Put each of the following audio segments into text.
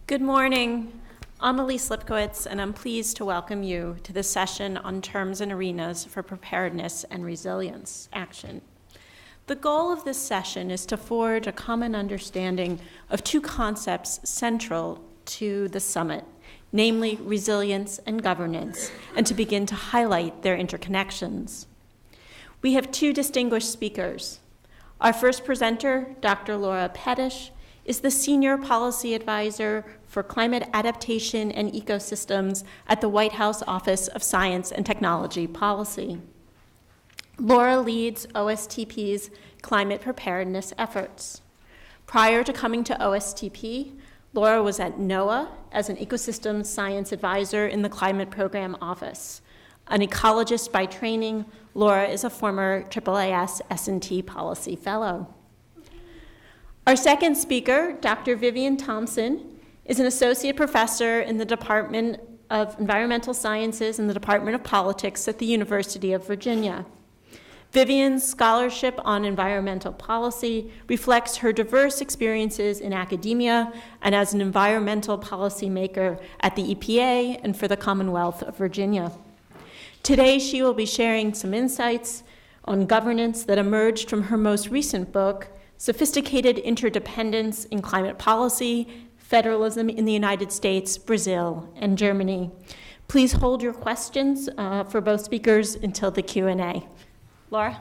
Good morning. I'm Elise Lipkowitz, and I'm pleased to welcome you to this session on terms and arenas for preparedness and resilience action. The goal of this session is to forge a common understanding of two concepts central to the summit, namely resilience and governance, and to begin to highlight their interconnections. We have two distinguished speakers. Our first presenter, Dr. Laura Pettish, is the Senior Policy Advisor for Climate Adaptation and Ecosystems at the White House Office of Science and Technology Policy. Laura leads OSTP's climate preparedness efforts. Prior to coming to OSTP, Laura was at NOAA as an ecosystem science advisor in the Climate Program Office. An ecologist by training, Laura is a former AAAS S&T Policy Fellow. Our second speaker, Dr. Vivian Thomson, is an associate professor in the Department of Environmental Sciences and the Department of Politics at the University of Virginia. Vivian's scholarship on environmental policy reflects her diverse experiences in academia and as an environmental policymaker at the EPA and for the Commonwealth of Virginia. Today, she will be sharing some insights on governance that emerged from her most recent book, Sophisticated Interdependence in Climate Policy, Federalism in the United States, Brazil, and Germany. Please hold your questions for both speakers until the Q&A. Laura?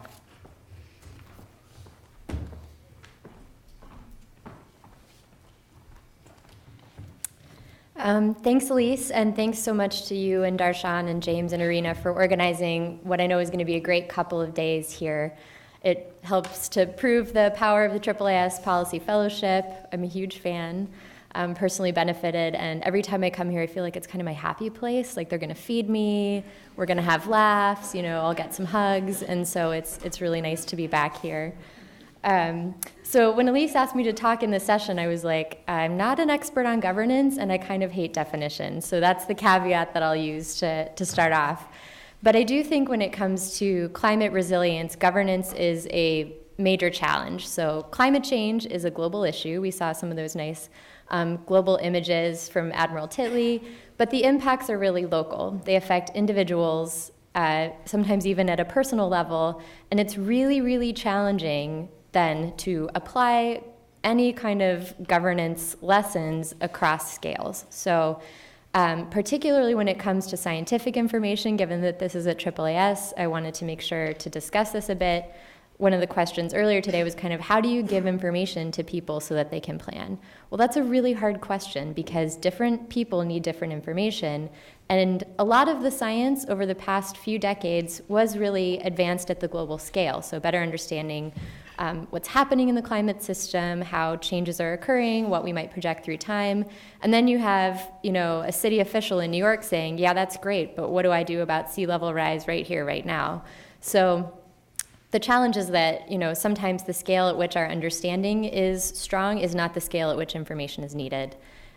Thanks, Elise, and thanks so much to you and Darshan and James and Irina for organizing what I know is going to be a great couple of days here. It helps to prove the power of the AAAS Policy Fellowship. I'm a huge fan. I'm personally benefited, and every time I come here, I feel like it's kind of my happy place. Like they're going to feed me, we're going to have laughs, I'll get some hugs, and so it's really nice to be back here. So when Elise asked me to talk in this session, I was like, I'm not an expert on governance, and I kind of hate definitions. So that's the caveat that I'll use to start off. But I do think when it comes to climate resilience, governance is a major challenge. So climate change is a global issue. We saw some of those nice global images from Admiral Titley, but the impacts are really local. They affect individuals, sometimes even at a personal level, and it's really, really challenging then to apply any kind of governance lessons across scales. So particularly when it comes to scientific information, given that this is at AAAS, I wanted to make sure to discuss this a bit. One of the questions earlier today was kind of how do you give information to people so that they can plan? Well, that's a really hard question because different people need different information. And a lot of the science over the past few decades was really advanced at the global scale. So better understanding what's happening in the climate system, how changes are occurring, what we might project through time. And then you have, a city official in New York saying, yeah, that's great, but what do I do about sea level rise right here, right now? So the challenge is that, sometimes the scale at which our understanding is strong is not the scale at which information is needed.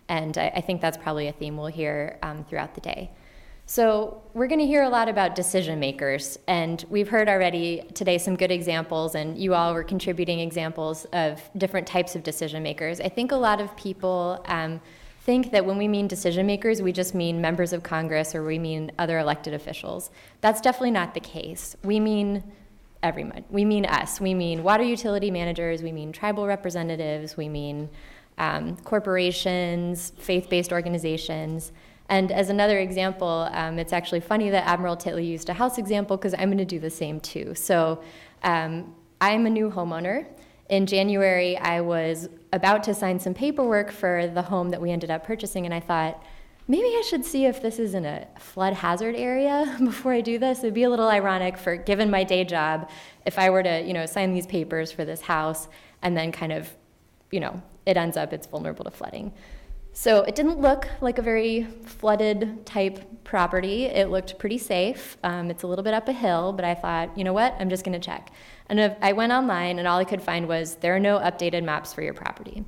And I think that's probably a theme we'll hear throughout the day. So we're going to hear a lot about decision makers, and we've heard already today some good examples, and you all were contributing examples of different types of decision makers. I think a lot of people think that when we mean decision makers, we just mean members of Congress or we mean other elected officials. That's definitely not the case. We mean everyone. We mean us. We mean water utility managers. We mean tribal representatives. We mean corporations, faith-based organizations. And as another example, it's actually funny that Admiral Titley used a house example because I'm going to do the same too. So I'm a new homeowner. In January, I was about to sign some paperwork for the home that we ended up purchasing, and I thought, maybe I should see if this is in a flood hazard area before I do this. It'd be a little ironic given my day job, if I were to, sign these papers for this house, and then kind of, it ends up it's vulnerable to flooding. So it didn't look like a very flooded type property. It looked pretty safe. It's a little bit up a hill, but I thought, you know what, I'm just going to check. And I went online, and all I could find was there are no updated maps for your property.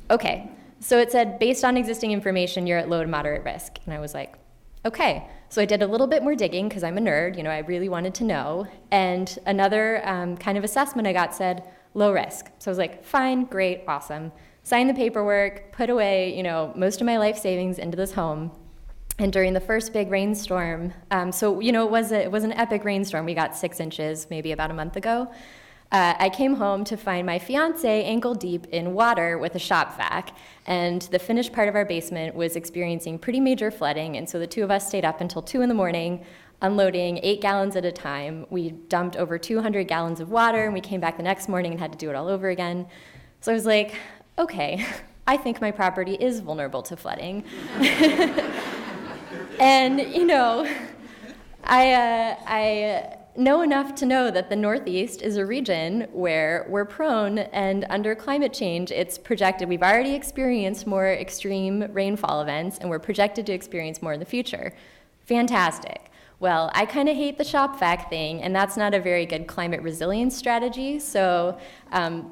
Okay, so it said, based on existing information, you're at low to moderate risk. And I was like, okay. So I did a little bit more digging because I'm a nerd. I really wanted to know. And another kind of assessment I got said, low risk. So I was like, fine, great, awesome. Signed the paperwork, put away, most of my life savings into this home. And during the first big rainstorm, it was an epic rainstorm. We got 6 inches maybe about a month ago. I came home to find my fiance ankle deep in water with a shop vac, and the finished part of our basement was experiencing pretty major flooding, and so the two of us stayed up until 2 in the morning, unloading 8 gallons at a time. We dumped over 200 gallons of water, and we came back the next morning and had to do it all over again. So I was like, okay, I think my property is vulnerable to flooding. And, I know enough to know that the Northeast is a region where we're prone, and under climate change, it's projected we've already experienced more extreme rainfall events, and we're projected to experience more in the future. Fantastic. Well, I kind of hate the shop vac thing, and that's not a very good climate resilience strategy. So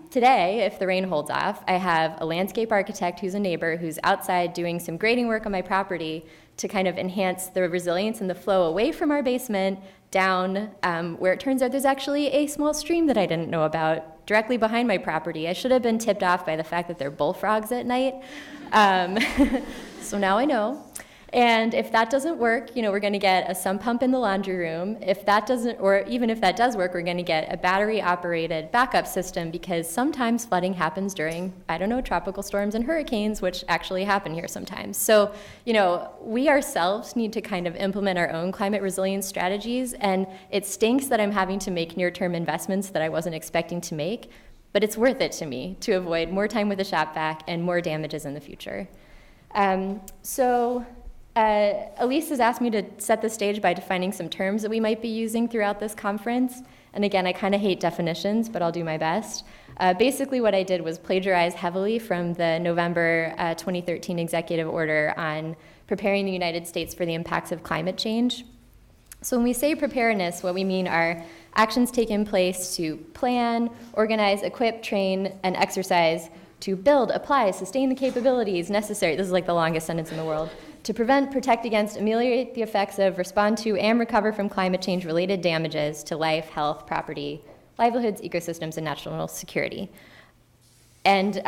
today, if the rain holds off, I have a landscape architect who's a neighbor who's outside doing some grading work on my property to kind of enhance the resilience and the flow away from our basement down where it turns out there's actually a small stream that I didn't know about directly behind my property. I should have been tipped off by the fact that there are bullfrogs at night. So now I know. And if that doesn't work, we're going to get a sump pump in the laundry room. If that doesn't, or even if that does work, we're going to get a battery-operated backup system, because sometimes flooding happens during, tropical storms and hurricanes, which actually happen here sometimes. So, we ourselves need to kind of implement our own climate resilience strategies, and it stinks that I'm having to make near-term investments that I wasn't expecting to make, but it's worth it to me to avoid more time with the shop vac and more damages in the future. Elise has asked me to set the stage by defining some terms that we might be using throughout this conference. And again, I kind of hate definitions, but I'll do my best. Basically, what I did was plagiarize heavily from the November 2013 executive order on preparing the United States for the impacts of climate change. So when we say preparedness, what we mean are actions taking place to plan, organize, equip, train, and exercise to build, apply, sustain the capabilities necessary. This is like the longest sentence in the world. To prevent, protect against, ameliorate the effects of, respond to, and recover from climate change-related damages to life, health, property, livelihoods, ecosystems, and national security. And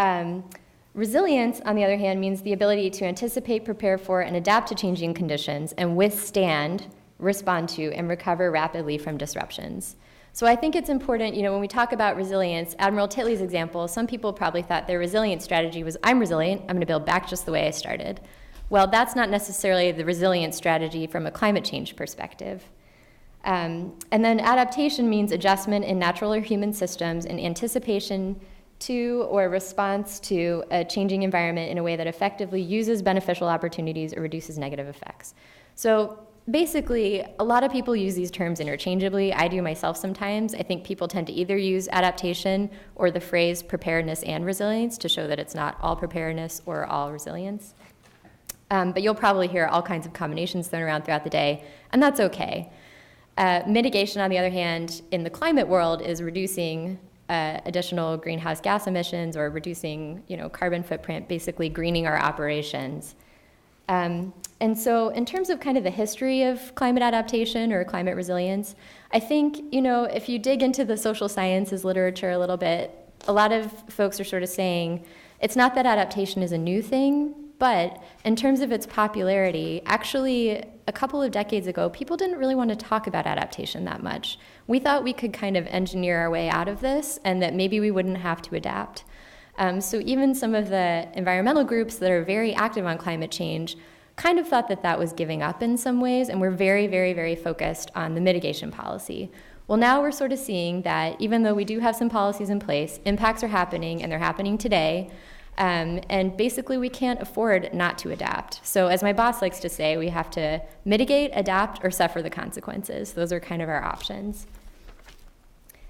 resilience, on the other hand, means the ability to anticipate, prepare for, and adapt to changing conditions, and withstand, respond to, and recover rapidly from disruptions. So I think it's important, when we talk about resilience, Admiral Titley's example, some people probably thought their resilience strategy was, I'm resilient, I'm going to build back just the way I started. Well, that's not necessarily the resilience strategy from a climate change perspective. And then adaptation means adjustment in natural or human systems in anticipation to or response to a changing environment in a way that effectively uses beneficial opportunities or reduces negative effects. So basically, a lot of people use these terms interchangeably. I do myself sometimes. I think people tend to either use adaptation or the phrase preparedness and resilience to show that it's not all preparedness or all resilience. But you'll probably hear all kinds of combinations thrown around throughout the day, and that's okay. Mitigation, on the other hand, in the climate world is reducing additional greenhouse gas emissions or reducing, carbon footprint, basically greening our operations. And so in terms of kind of the history of climate adaptation or climate resilience, I think, if you dig into the social sciences literature a little bit, a lot of folks are sort of saying, it's not that adaptation is a new thing, but in terms of its popularity, actually, a couple of decades ago, people didn't really want to talk about adaptation that much. We thought we could kind of engineer our way out of this and that maybe we wouldn't have to adapt. So even some of the environmental groups that are very active on climate change kind of thought that that was giving up in some ways, and we're very, very, very focused on the mitigation policy. Well, now we're sort of seeing that even though we do have some policies in place, impacts are happening, and they're happening today. And basically, we can't afford not to adapt. So as my boss likes to say, we have to mitigate, adapt, or suffer the consequences. Those are kind of our options.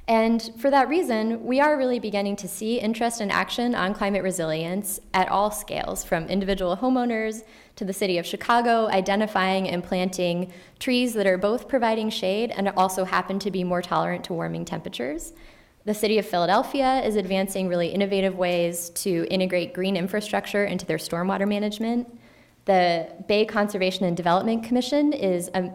And for that reason, we are really beginning to see interest and action on climate resilience at all scales, from individual homeowners to the city of Chicago identifying and planting trees that are both providing shade and also happen to be more tolerant to warming temperatures. The city of Philadelphia is advancing really innovative ways to integrate green infrastructure into their stormwater management. The Bay Conservation and Development Commission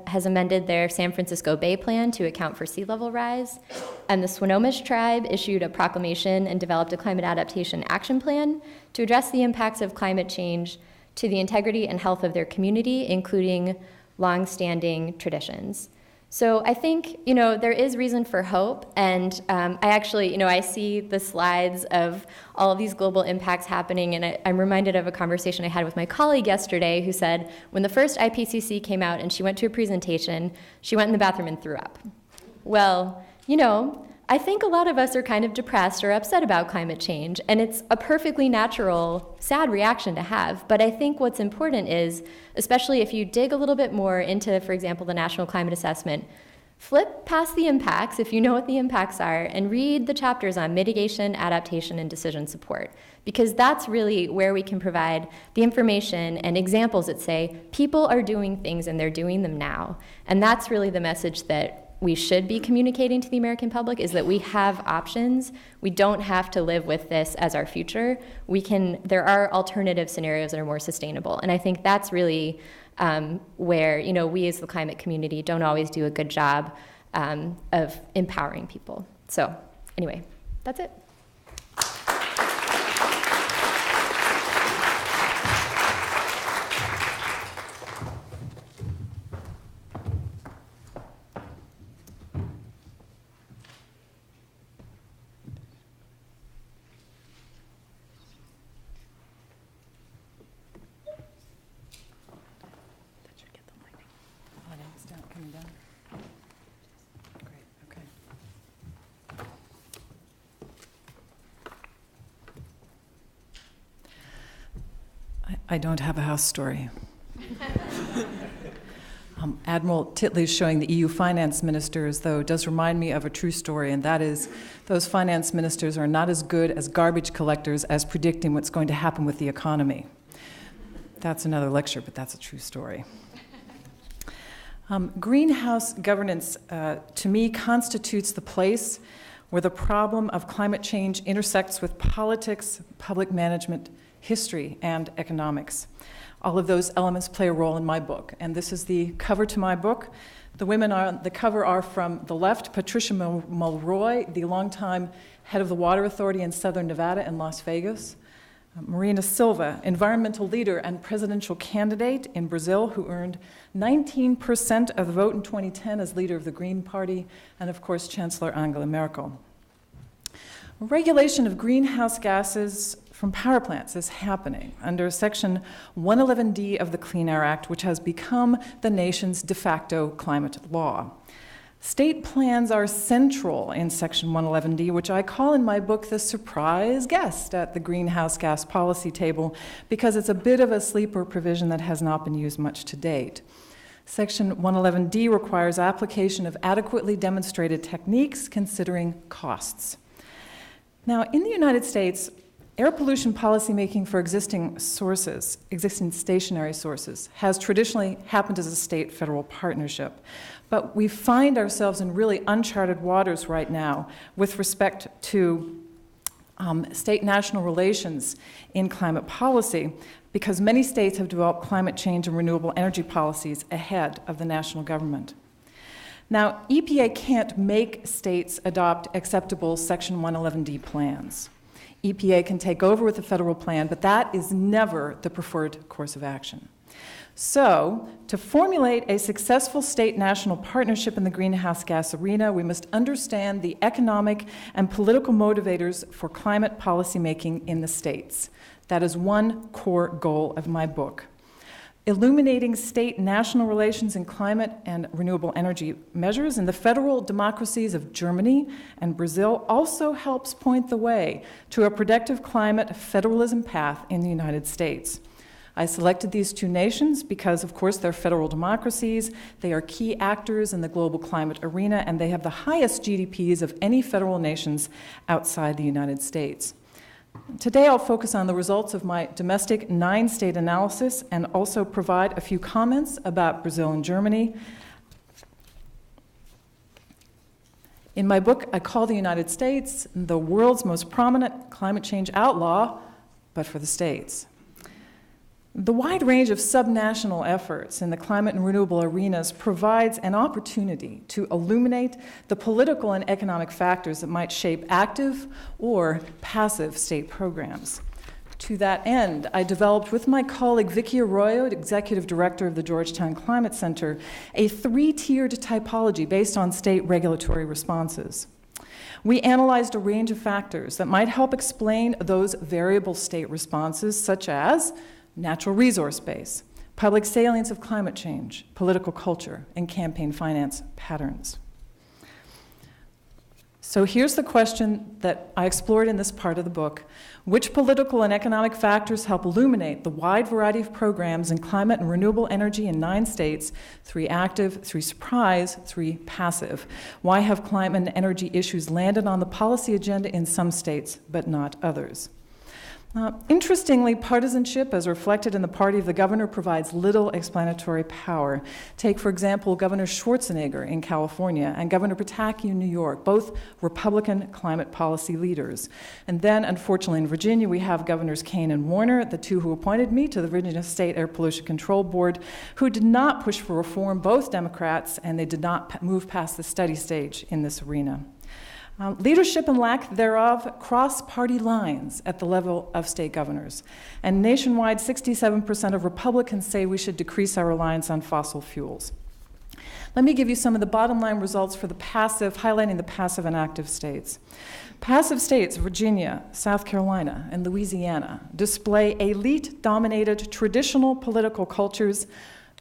has amended their San Francisco Bay Plan to account for sea level rise, and the Swinomish tribe issued a proclamation and developed a climate adaptation action plan to address the impacts of climate change to the integrity and health of their community, including long-standing traditions. So I think, there is reason for hope, and I actually, I see the slides of all of these global impacts happening, and I'm reminded of a conversation I had with my colleague yesterday who said when the first IPCC came out and she went to a presentation, she went in the bathroom and threw up. Well, I think a lot of us are kind of depressed or upset about climate change, and it's a perfectly natural, sad reaction to have. But I think what's important is, especially if you dig a little bit more into, for example, the National Climate Assessment, flip past the impacts, if you know what the impacts are, and read the chapters on mitigation, adaptation, and decision support. Because that's really where we can provide the information and examples that say, people are doing things and they're doing them now. And that's really the message that we should be communicating to the American public, is that we have options. We don't have to live with this as our future. There are alternative scenarios that are more sustainable. And I think that's really where, we as the climate community don't always do a good job of empowering people. So anyway, that's it. I don't have a house story. Admiral Titley's showing the EU finance ministers, though, does remind me of a true story, and that is those finance ministers are not as good as garbage collectors as predicting what's going to happen with the economy. That's another lecture, but that's a true story. Greenhouse governance, to me, constitutes the place where the problem of climate change intersects with politics, public management, history, and economics. All of those elements play a role in my book, and this is the cover to my book. The women on the cover are from the left, Patricia Mulroy, the longtime head of the Water Authority in Southern Nevada and Las Vegas. Marina Silva, environmental leader and presidential candidate in Brazil, who earned 19% of the vote in 2010 as leader of the Green Party, and of course, Chancellor Angela Merkel. Regulation of greenhouse gases from power plants is happening under Section 111D of the Clean Air Act, which has become the nation's de facto climate law. State plans are central in Section 111D, which I call in my book the surprise guest at the greenhouse gas policy table, because it's a bit of a sleeper provision that has not been used much to date. Section 111D requires application of adequately demonstrated techniques considering costs. Now, in the United States, air pollution policymaking for existing stationary sources, has traditionally happened as a state-federal partnership. But we find ourselves in really uncharted waters right now with respect to state-national relations in climate policy, because many states have developed climate change and renewable energy policies ahead of the national government. Now, EPA can't make states adopt acceptable Section 111D plans. EPA can take over with the federal plan, but that is never the preferred course of action. So, to formulate a successful state-national partnership in the greenhouse gas arena, we must understand the economic and political motivators for climate policymaking in the states. That is one core goal of my book. Illuminating state-national relations in climate and renewable energy measures in the federal democracies of Germany and Brazil also helps point the way to a productive climate federalism path in the United States. I selected these two nations because, of course, they're federal democracies, they are key actors in the global climate arena, and they have the highest GDPs of any federal nations outside the United States. Today I'll focus on the results of my domestic 9-state analysis and also provide a few comments about Brazil and Germany. In my book, I call the United States the world's most prominent climate change outlaw, but for the states. The wide range of subnational efforts in the climate and renewable arenas provides an opportunity to illuminate the political and economic factors that might shape active or passive state programs. To that end, I developed with my colleague Vicky Arroyo, Executive Director of the Georgetown Climate Center, a three-tiered typology based on state regulatory responses. We analyzed a range of factors that might help explain those variable state responses, such as natural resource base, public salience of climate change, political culture, and campaign finance patterns. So here's the question that I explored in this part of the book. Which political and economic factors help illuminate the wide variety of programs in climate and renewable energy in 9 states, 3 active, 3 surprise, 3 passive? Why have climate and energy issues landed on the policy agenda in some states but not others? Interestingly, partisanship, as reflected in the party of the governor, provides little explanatory power. Take, for example, Governor Schwarzenegger in California and Governor Pataki in New York, both Republican climate policy leaders. And then, unfortunately, in Virginia, we have Governors Kane and Warner, the 2 who appointed me to the Virginia State Air Pollution Control Board, who did not push for reform, both Democrats, and they did not move past the study stage in this arena. Leadership and lack thereof cross party lines at the level of state governors. And nationwide, 67% of Republicans say we should decrease our reliance on fossil fuels. Let me give you some of the bottom line results for the passive, highlighting the passive and active states. Passive states, Virginia, South Carolina, and Louisiana, display elite-dominated traditional political cultures,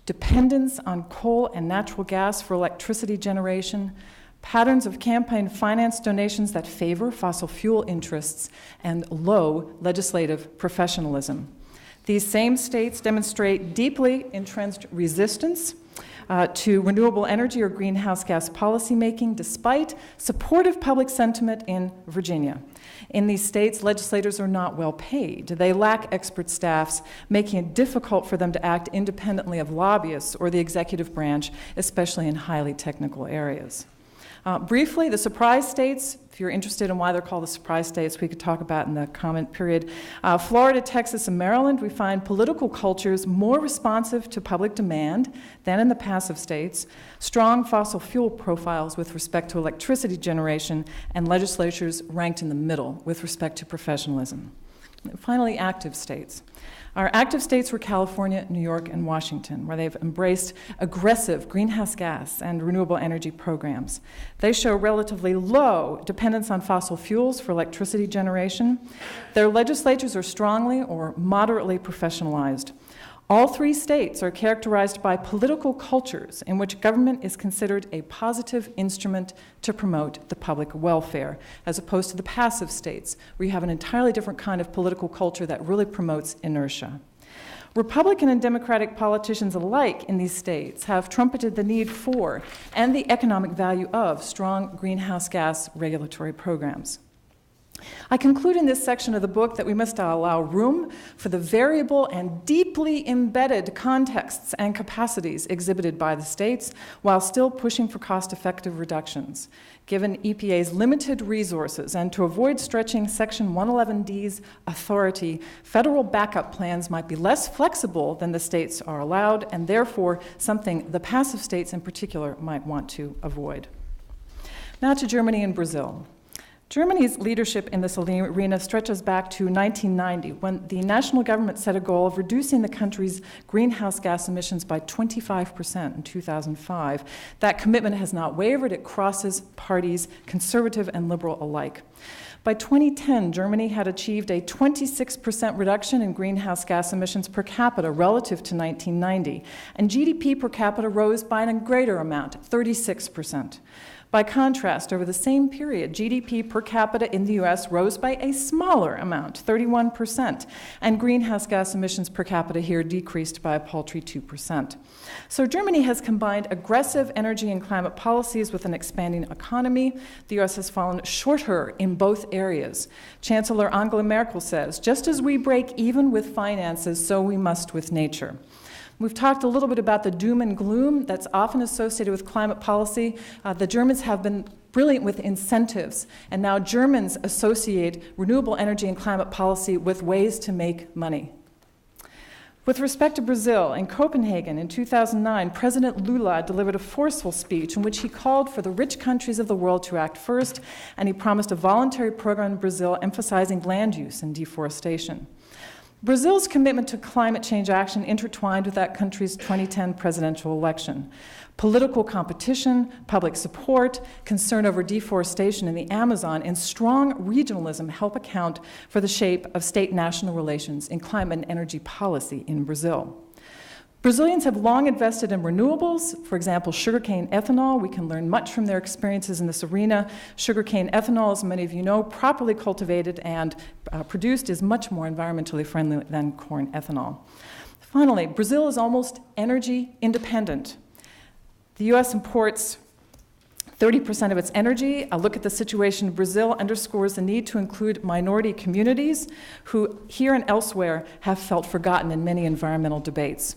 dependence on coal and natural gas for electricity generation, patterns of campaign finance donations that favor fossil fuel interests, and low legislative professionalism. These same states demonstrate deeply entrenched resistance to renewable energy or greenhouse gas policymaking, despite supportive public sentiment in Virginia. In these states, legislators are not well paid. They lack expert staffs, making it difficult for them to act independently of lobbyists or the executive branch, especially in highly technical areas. Briefly, the surprise states, if you're interested in why they're called the surprise states, we could talk about in the comment period. Florida, Texas, and Maryland, we find political cultures more responsive to public demand than in the passive states, strong fossil fuel profiles with respect to electricity generation, and legislatures ranked in the middle with respect to professionalism. And finally, active states. Our active states were California, New York, and Washington, where they've embraced aggressive greenhouse gas and renewable energy programs. They show relatively low dependence on fossil fuels for electricity generation. Their legislatures are strongly or moderately professionalized. All 3 states are characterized by political cultures in which government is considered a positive instrument to promote the public welfare, as opposed to the passive states, where you have an entirely different kind of political culture that really promotes inertia. Republican and Democratic politicians alike in these states have trumpeted the need for and the economic value of strong greenhouse gas regulatory programs. I conclude in this section of the book that we must allow room for the variable and deeply embedded contexts and capacities exhibited by the states while still pushing for cost-effective reductions. Given EPA's limited resources and to avoid stretching Section 111D's authority, federal backup plans might be less flexible than the states are allowed, and therefore something the passive states in particular might want to avoid. Now to Germany and Brazil. Germany's leadership in this arena stretches back to 1990, when the national government set a goal of reducing the country's greenhouse gas emissions by 25% in 2005. That commitment has not wavered. It crosses parties, conservative and liberal alike. By 2010, Germany had achieved a 26% reduction in greenhouse gas emissions per capita relative to 1990, and GDP per capita rose by a greater amount, 36%. By contrast, over the same period, GDP per capita in the U.S. rose by a smaller amount, 31%, and greenhouse gas emissions per capita here decreased by a paltry 2%. So Germany has combined aggressive energy and climate policies with an expanding economy. The U.S. has fallen shorter in both areas. Chancellor Angela Merkel says, just as we break even with finances, so we must with nature. We've talked a little bit about the doom and gloom that's often associated with climate policy. The Germans have been brilliant with incentives, and now Germans associate renewable energy and climate policy with ways to make money. With respect to Brazil, in Copenhagen in 2009, President Lula delivered a forceful speech in which he called for the rich countries of the world to act first, and he promised a voluntary program in Brazil emphasizing land use and deforestation. Brazil's commitment to climate change action intertwined with that country's 2010 presidential election. Political competition, public support, concern over deforestation in the Amazon, and strong regionalism help account for the shape of state-national relations in climate and energy policy in Brazil. Brazilians have long invested in renewables, for example, sugarcane ethanol. We can learn much from their experiences in this arena. Sugarcane ethanol, as many of you know, properly cultivated and produced, is much more environmentally friendly than corn ethanol. Finally, Brazil is almost energy independent. The U.S. imports 30% of its energy. A look at the situation in Brazil underscores the need to include minority communities who, here and elsewhere, have felt forgotten in many environmental debates.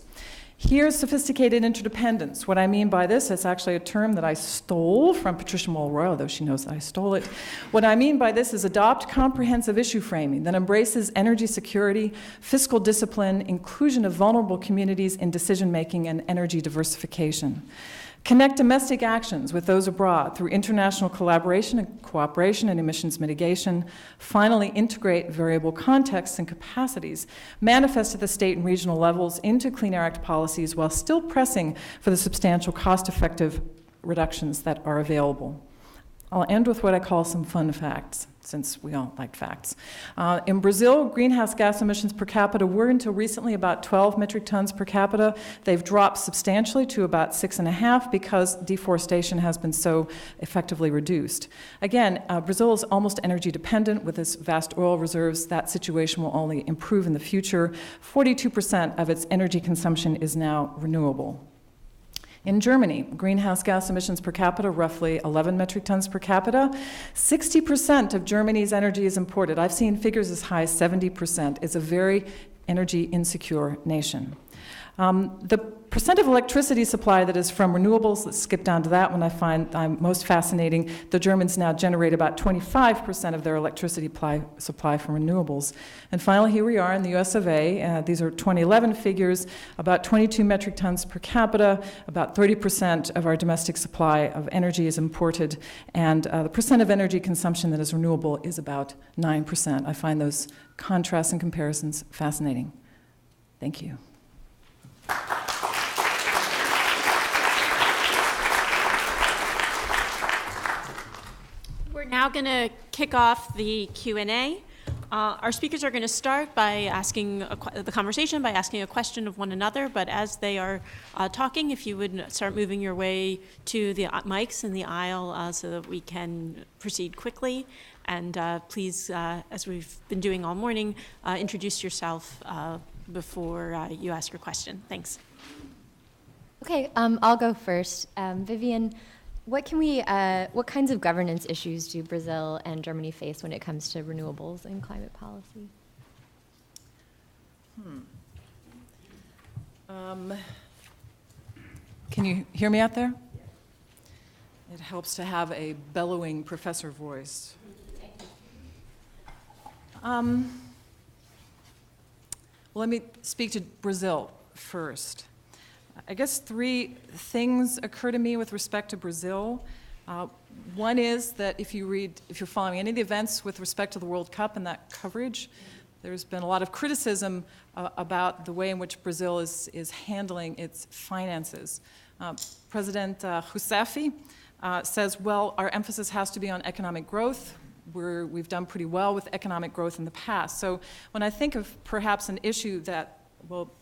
Here's sophisticated interdependence. What I mean by this, it's actually a term that I stole from Patricia Mulroy, although she knows that I stole it. What I mean by this is adopt comprehensive issue framing that embraces energy security, fiscal discipline, inclusion of vulnerable communities in decision-making, and energy diversification. Connect domestic actions with those abroad through international collaboration and cooperation and emissions mitigation. Finally, integrate variable contexts and capacities manifest at the state and regional levels into Clean Air Act policies while still pressing for the substantial cost-effective reductions that are available. I'll end with what I call some fun facts, since we all like facts. In Brazil, greenhouse gas emissions per capita were until recently about 12 metric tons per capita. They've dropped substantially to about 6.5 because deforestation has been so effectively reduced. Again, Brazil is almost energy dependent with its vast oil reserves. That situation will only improve in the future. 42% of its energy consumption is now renewable. In Germany, greenhouse gas emissions per capita, roughly 11 metric tons per capita. 60% of Germany's energy is imported. I've seen figures as high as 70%. It's a very energy insecure nation. The percent of electricity supply that is from renewables, let's skip down to that one, I find most fascinating. The Germans now generate about 25% of their electricity supply from renewables. And finally, here we are in the US of A. These are 2011 figures, about 22 metric tons per capita, about 30% of our domestic supply of energy is imported, and the percent of energy consumption that is renewable is about 9%. I find those contrasts and comparisons fascinating. Thank you. We're now going to kick off the Q&A. Our speakers are going to start by asking the conversation by asking a question of one another, but as they are talking, if you would start moving your way to the mics in the aisle so that we can proceed quickly. And please, as we've been doing all morning, introduce yourself before you ask your question. Thanks. Okay, I'll go first. Vivian, what kinds of governance issues do Brazil and Germany face when it comes to renewables and climate policy? Can you hear me out there? It helps to have a bellowing professor voice. Well, let me speak to Brazil first. I guess three things occur to me with respect to Brazil. One is that if you're following any of the events with respect to the World Cup and that coverage, there's been a lot of criticism about the way in which Brazil is handling its finances. President Rousseff says, well, our emphasis has to be on economic growth. We've done pretty well with economic growth in the past. So when I think of perhaps an issue that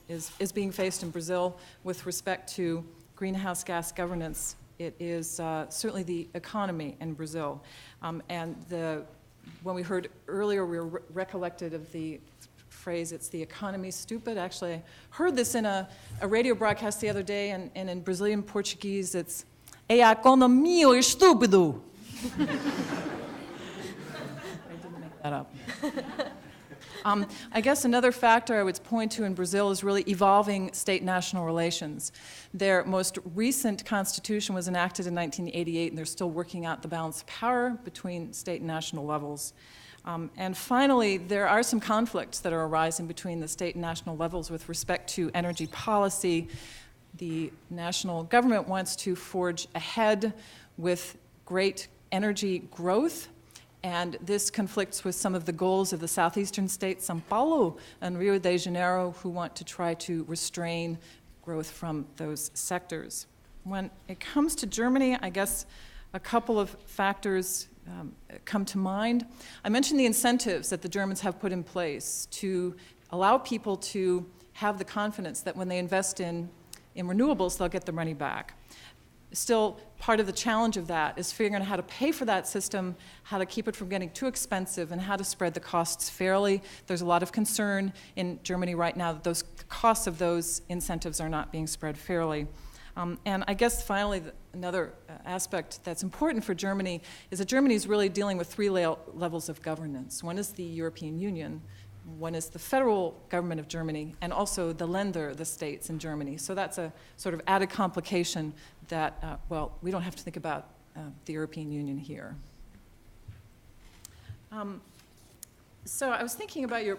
is being faced in Brazil with respect to greenhouse gas governance, it is certainly the economy in Brazil. And when we heard earlier, we were recollected of the phrase, it's the economy stupid. Actually, I heard this in a radio broadcast the other day, and in Brazilian Portuguese, it's "É a economia o estúpido." I didn't make that up. I guess another factor I would point to in Brazil is really evolving state-national relations. Their most recent constitution was enacted in 1988, and they're still working out the balance of power between state and national levels. And finally, there are some conflicts that are arising between the state and national levels with respect to energy policy. The national government wants to forge ahead with great energy growth, and this conflicts with some of the goals of the southeastern states, São Paulo and Rio de Janeiro, who want to try to restrain growth from those sectors. When it comes to Germany, I guess a couple of factors come to mind. I mentioned the incentives that the Germans have put in place to allow people to have the confidence that when they invest in renewables, they'll get the money back. Still, part of the challenge of that is figuring out how to pay for that system, how to keep it from getting too expensive, and how to spread the costs fairly. There's a lot of concern in Germany right now that the costs of those incentives are not being spread fairly. And I guess finally, another aspect that's important for Germany is that Germany is really dealing with three levels of governance. One is the European Union, one is the federal government of Germany, and also the Länder, the states in Germany. So that's a sort of added complication that, well, we don't have to think about the European Union here. So I was thinking about your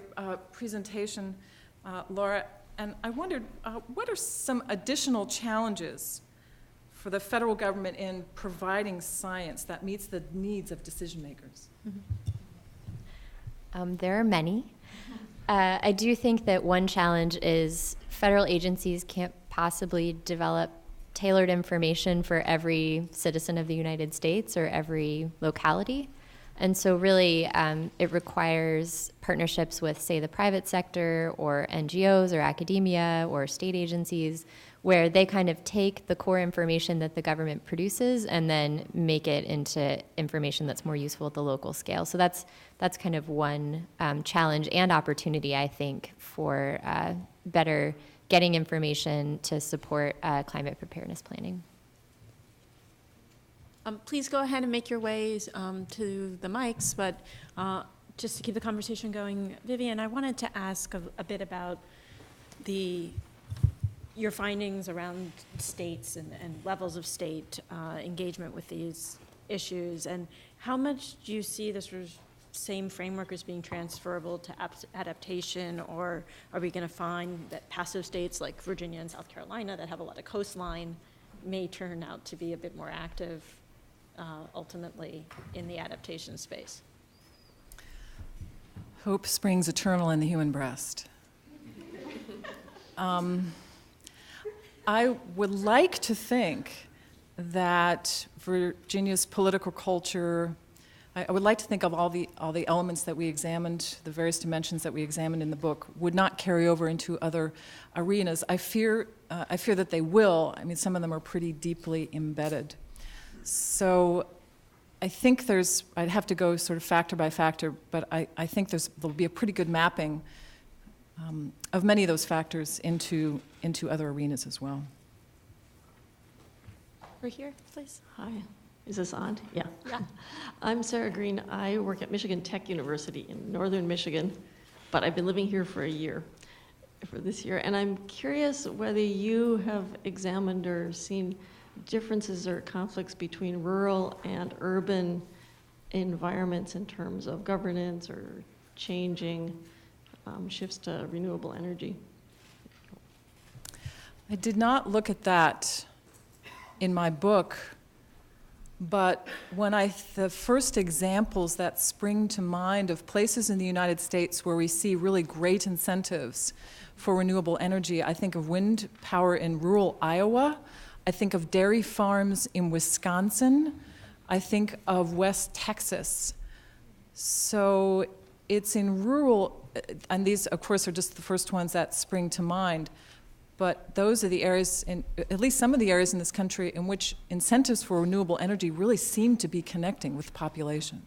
presentation, Laura, and I wondered, what are some additional challenges for the federal government in providing science that meets the needs of decision makers? There are many. I do think that one challenge is federal agencies can't possibly develop tailored information for every citizen of the United States or every locality. And so really it requires partnerships with, say, the private sector or NGOs or academia or state agencies where they kind of take the core information that the government produces and then make it into information that's more useful at the local scale. So that's kind of one challenge and opportunity, I think, for better getting information to support climate preparedness planning. Please go ahead and make your ways to the mics, but just to keep the conversation going, Vivian, I wanted to ask a bit about your findings around states and levels of state engagement with these issues, and how much do you see this same framework as being transferable to adaptation, or are we going to find that passive states like Virginia and South Carolina that have a lot of coastline may turn out to be a bit more active ultimately in the adaptation space? Hope springs eternal in the human breast. I would like to think that Virginia's political culture, I would like to think of all the elements that we examined, the various dimensions that we examined in the book, would not carry over into other arenas. I fear that they will. I mean, some of them are pretty deeply embedded. So I think I'd have to go sort of factor by factor, but I think there'll be a pretty good mapping of many of those factors into other arenas as well. Over here, please. Hi, is this on? Yeah. Yeah. I'm Sarah Green. I work at Michigan Tech University in northern Michigan, but I've been living here for a year, for this year, and I'm curious whether you have examined or seen differences or conflicts between rural and urban environments in terms of governance or changing shifts to renewable energy. I did not look at that in my book, but the first examples that spring to mind of places in the United States where we see really great incentives for renewable energy, I think of wind power in rural Iowa, I think of dairy farms in Wisconsin, I think of West Texas. So it's in rural, and these, of course, are just the first ones that spring to mind, but those are the areas, at least some of the areas in this country, in which incentives for renewable energy really seem to be connecting with the population.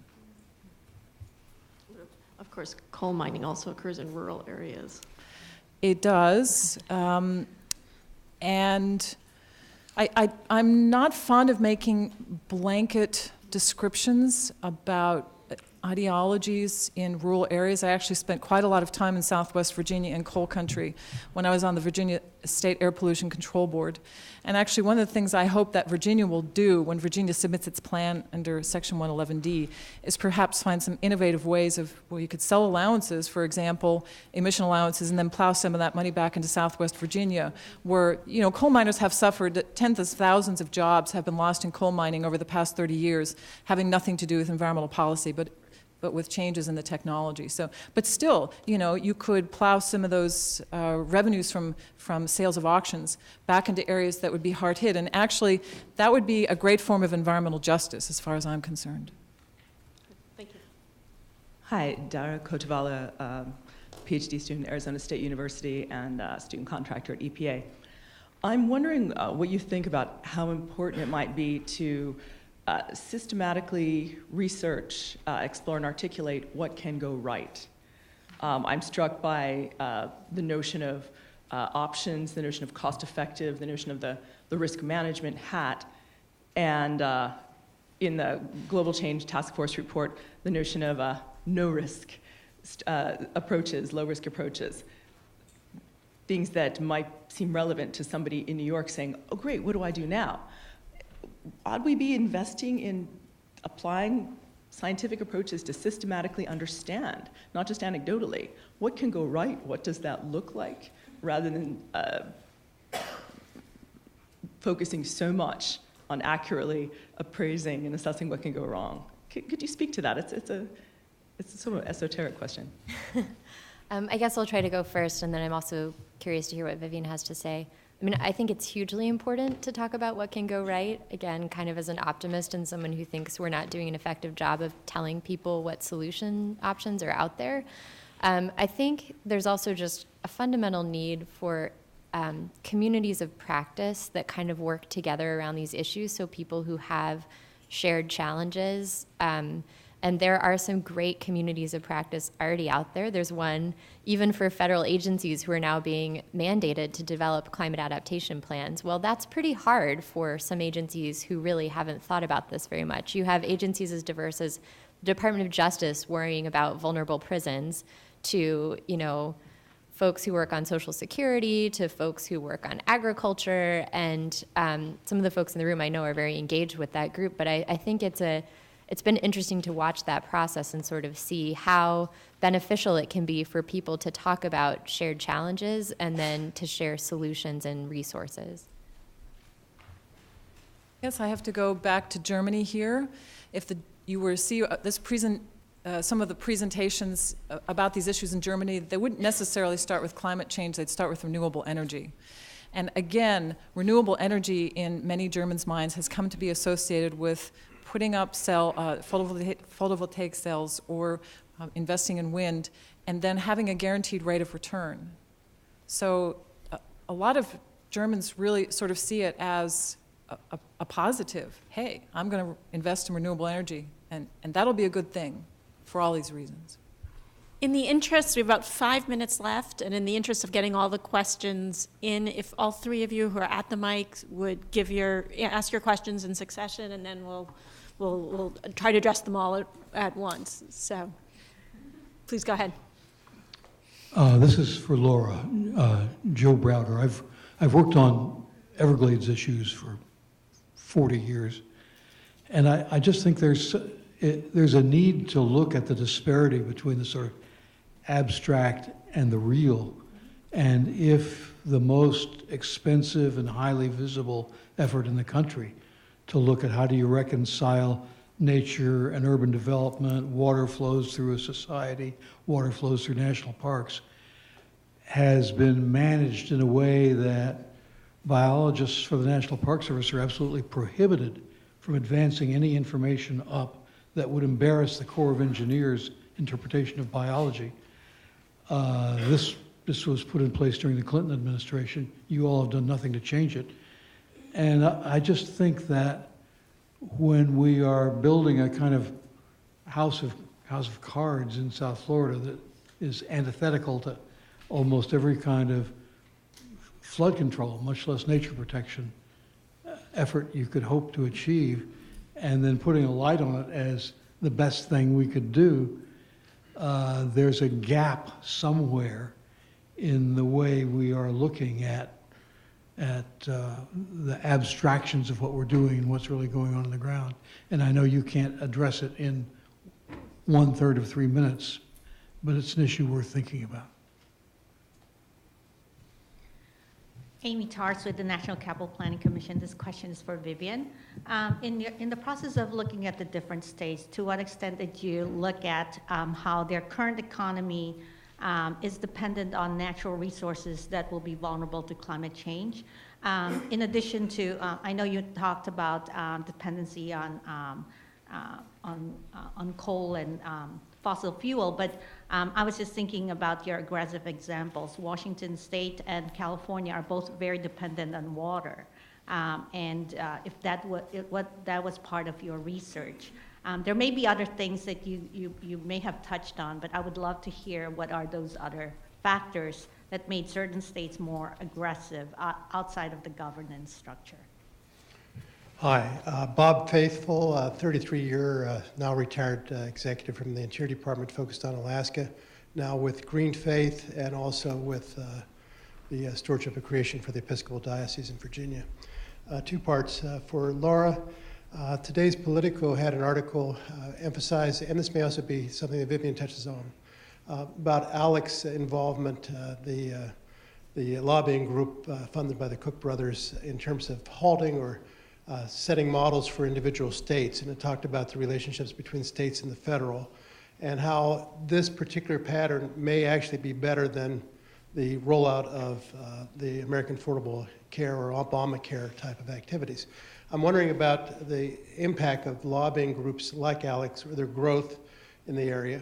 Of course, coal mining also occurs in rural areas. It does, and I'm not fond of making blanket descriptions about ideologies in rural areas. I actually spent quite a lot of time in Southwest Virginia in coal country when I was on the Virginia State Air Pollution Control Board. And actually one of the things I hope that Virginia will do when Virginia submits its plan under Section 111D is perhaps find some innovative ways of where you could sell allowances, for example, emission allowances, and then plow some of that money back into Southwest Virginia, where, you know, coal miners have suffered, tens of thousands of jobs have been lost in coal mining over the past 30 years, having nothing to do with environmental policy, but with changes in the technology. So, but still, you know, you could plow some of those revenues from sales of auctions back into areas that would be hard hit. And actually, that would be a great form of environmental justice as far as I'm concerned. Thank you. Hi, Dara Kotavala, PhD student at Arizona State University and student contractor at EPA. I'm wondering what you think about how important it might be to systematically research, explore, and articulate what can go right. I'm struck by the notion of options, the notion of cost-effective, the notion of the risk management hat, and in the Global Change Task Force report, the notion of no-risk approaches, low-risk approaches, things that might seem relevant to somebody in New York saying, oh great, what do I do now? Ought we be investing in applying scientific approaches to systematically understand, not just anecdotally, what can go right, what does that look like, rather than focusing so much on accurately appraising and assessing what can go wrong? Could you speak to that? It's a sort of esoteric question. I guess I'll try to go first, and then I'm also curious to hear what Vivian has to say. I mean, I think it's hugely important to talk about what can go right, again, kind of as an optimist and someone who thinks we're not doing an effective job of telling people what solution options are out there. I think there's also just a fundamental need for communities of practice that kind of work together around these issues, so people who have shared challenges. And there are some great communities of practice already out there. There's one even for federal agencies who are now being mandated to develop climate adaptation plans. Well, that's pretty hard for some agencies who really haven't thought about this very much. You have agencies as diverse as the Department of Justice worrying about vulnerable prisons, to, you know, folks who work on Social Security, to folks who work on agriculture, and some of the folks in the room I know are very engaged with that group, but I think it's been interesting to watch that process and sort of see how beneficial it can be for people to talk about shared challenges and then to share solutions and resources. Yes, I have to go back to Germany here. If you were to see some of the presentations about these issues in Germany, they wouldn't necessarily start with climate change, they'd start with renewable energy. And again, renewable energy in many Germans' minds has come to be associated with putting up photovoltaic cells or investing in wind, and then having a guaranteed rate of return. So a lot of Germans really sort of see it as a positive. Hey, I'm going to invest in renewable energy, and that'll be a good thing for all these reasons. In the interest, we have about 5 minutes left, and in the interest of getting all the questions in, if all three of you who are at the mic would ask your questions in succession, and then we'll try to address them all at once. So please go ahead. This is for Laura. Joe Browder. I've worked on Everglades issues for 40 years, and I just think there's a need to look at the disparity between the sort of abstract and the real, and if the most expensive and highly visible effort in the country to look at how do you reconcile nature and urban development, water flows through a society, water flows through national parks, has been managed in a way that biologists for the National Park Service are absolutely prohibited from advancing any information up that would embarrass the Corps of Engineers' interpretation of biology. This was put in place during the Clinton administration. You all have done nothing to change it. And I just think that when we are building a kind of house of cards in South Florida that is antithetical to almost every kind of flood control, much less nature protection effort you could hope to achieve, and then putting a light on it as the best thing we could do. There's a gap somewhere in the way we are looking at the abstractions of what we're doing and what's really going on the ground. And I know you can't address it in 1/3 of 3 minutes, but it's an issue worth thinking about. Amy Tars with the National Capital Planning Commission. This question is for Vivian. In the process of looking at the different states, to what extent did you look at how their current economy is dependent on natural resources that will be vulnerable to climate change? In addition to, I know you talked about dependency on coal and fossil fuel, but I was just thinking about your aggressive examples. Washington State and California are both very dependent on water. If that was part of your research. There may be other things that you may have touched on, but I would love to hear what are those other factors that made certain states more aggressive outside of the governance structure. Hi, Bob Faithful, 33-year, now retired executive from the Interior Department, focused on Alaska, now with Green Faith and also with the Stewardship of Creation for the Episcopal Diocese in Virginia. Two parts. For Laura, today's Politico had an article emphasized, and this may also be something that Vivian touches on, about ALEC's involvement, the lobbying group funded by the Cook brothers in terms of halting or setting models for individual states, and it talked about the relationships between states and the federal, and how this particular pattern may actually be better than the rollout of the American Affordable Care or Obamacare type of activities. I'm wondering about the impact of lobbying groups like ALEC's or their growth in the area,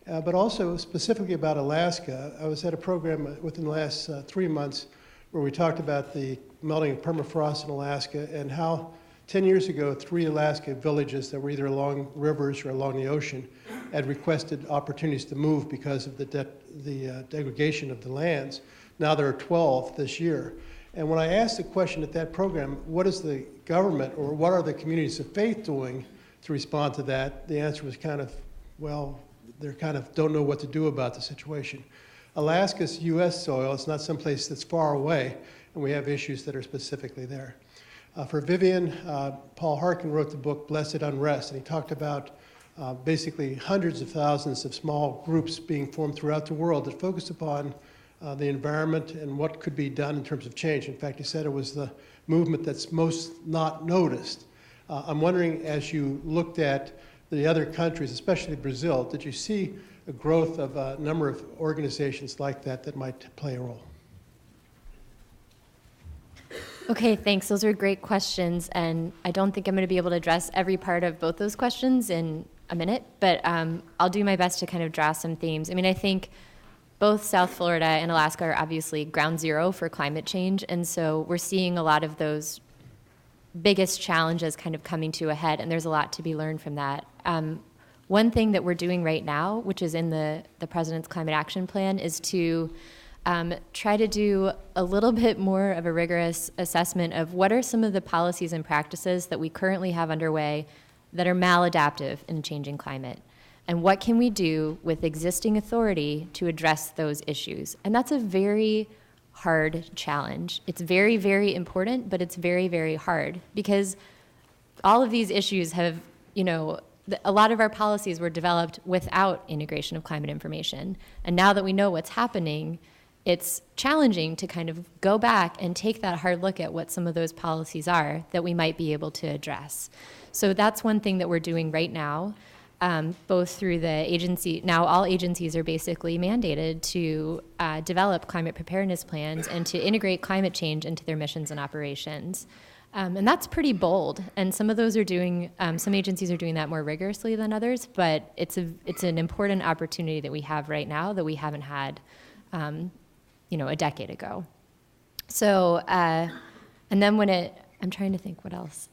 but also specifically about Alaska. I was at a program within the last 3 months where we talked about the melting of permafrost in Alaska and how 10 years ago, 3 Alaska villages that were either along rivers or along the ocean had requested opportunities to move because of the degradation of the lands. Now there are 12 this year. And when I asked the question at that program, what is the government or what are the communities of faith doing to respond to that, the answer was kind of, well, they kind of don't know what to do about the situation. Alaska's U.S. soil. It's not someplace that's far away, and we have issues that are specifically there. For Vivian, Paul Harkin wrote the book Blessed Unrest, and he talked about basically hundreds of thousands of small groups being formed throughout the world that focused upon the environment and what could be done in terms of change. In fact, he said it was the movement that's most not noticed. I'm wondering, as you looked at the other countries, especially Brazil, did you see a growth of a number of organizations like that that might play a role? Okay, thanks. Those are great questions, and I don't think I'm going to be able to address every part of both those questions in a minute, but I'll do my best to kind of draw some themes. I mean, I think both South Florida and Alaska are obviously ground zero for climate change, and so we're seeing a lot of those biggest challenges kind of coming to a head, and there's a lot to be learned from that. One thing that we're doing right now, which is in the President's Climate Action Plan, is to try to do a little bit more of a rigorous assessment of what are some of the policies and practices that we currently have underway that are maladaptive in a changing climate. And what can we do with existing authority to address those issues? And that's a very hard challenge. It's very, very important, but it's very, very hard because all of these issues have, a lot of our policies were developed without integration of climate information. And now that we know what's happening, it's challenging to kind of go back and take that hard look at what some of those policies are that we might be able to address. So that's one thing that we're doing right now, both through the agency. Now all agencies are basically mandated to develop climate preparedness plans and to integrate climate change into their missions and operations. And that's pretty bold. And some of those are doing, some agencies are doing that more rigorously than others, but it's an important opportunity that we have right now that we haven't had a decade ago. So, and then I'm trying to think what else.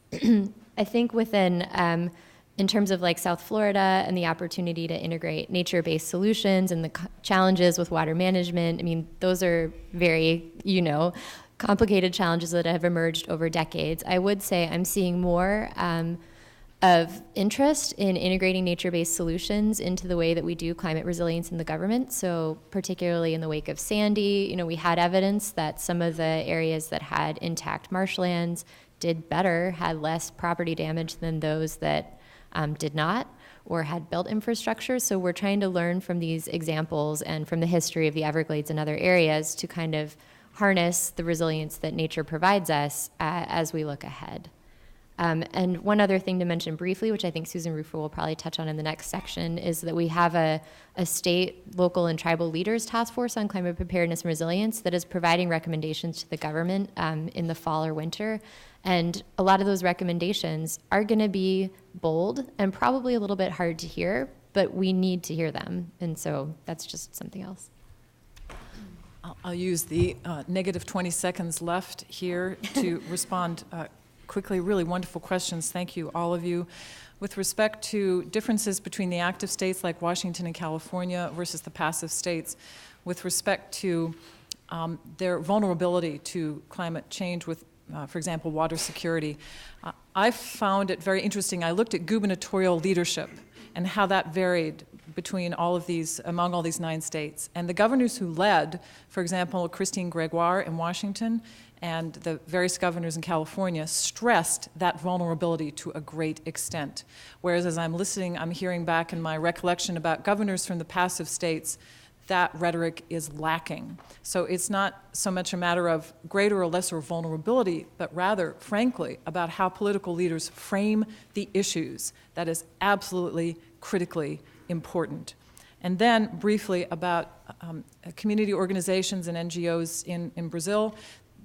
I think within, in terms of like South Florida and the opportunity to integrate nature-based solutions and the challenges with water management, I mean, those are very, complicated challenges that have emerged over decades. I would say I'm seeing more of interest in integrating nature-based solutions into the way that we do climate resilience in the government. So particularly in the wake of Sandy, we had evidence that some of the areas that had intact marshlands did better, had less property damage than those that did not or had built infrastructure. So we're trying to learn from these examples and from the history of the Everglades and other areas to kind of harness the resilience that nature provides us as we look ahead. And one other thing to mention briefly, which I think Susan Rufer will probably touch on in the next section, is that we have a state, local, and tribal leaders task force on climate preparedness and resilience that is providing recommendations to the government in the fall or winter. And a lot of those recommendations are going to be bold and probably a little bit hard to hear, but we need to hear them. And so that's just something else. I'll use the negative 20 seconds left here to respond quickly. Really wonderful questions. Thank you, all of you. With respect to differences between the active states like Washington and California versus the passive states, with respect to their vulnerability to climate change with, for example, water security, I found it very interesting. I looked at gubernatorial leadership and how that varied between among all these 9 states. And the governors who led, for example, Christine Gregoire in Washington and the various governors in California, stressed that vulnerability to a great extent. Whereas as I'm listening, I'm hearing back in my recollection about governors from the passive states, that rhetoric is lacking. So it's not so much a matter of greater or lesser vulnerability, but rather, frankly, about how political leaders frame the issues. That is absolutely critically important. And then briefly about community organizations and NGOs in Brazil.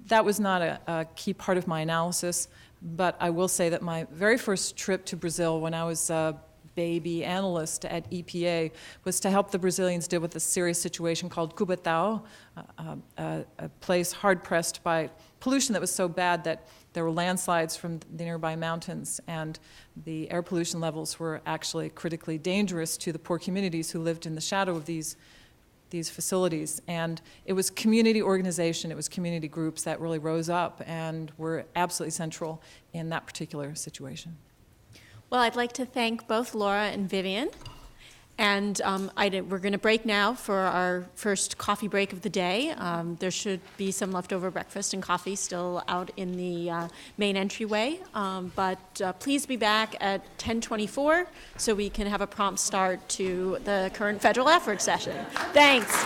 That was not a key part of my analysis, but I will say that my very first trip to Brazil when I was a baby analyst at EPA was to help the Brazilians deal with a serious situation called Cubatão, a place hard-pressed by pollution that was so bad that there were landslides from the nearby mountains, and the air pollution levels were actually critically dangerous to the poor communities who lived in the shadow of these facilities. And it was community organization, it was community groups that really rose up and were absolutely central in that particular situation. Well, I'd like to thank both Laura and Vivian. And we're going to break now for our first coffee break of the day. There should be some leftover breakfast and coffee still out in the main entryway. But please be back at 10:24 so we can have a prompt start to the current federal effort session. Thanks.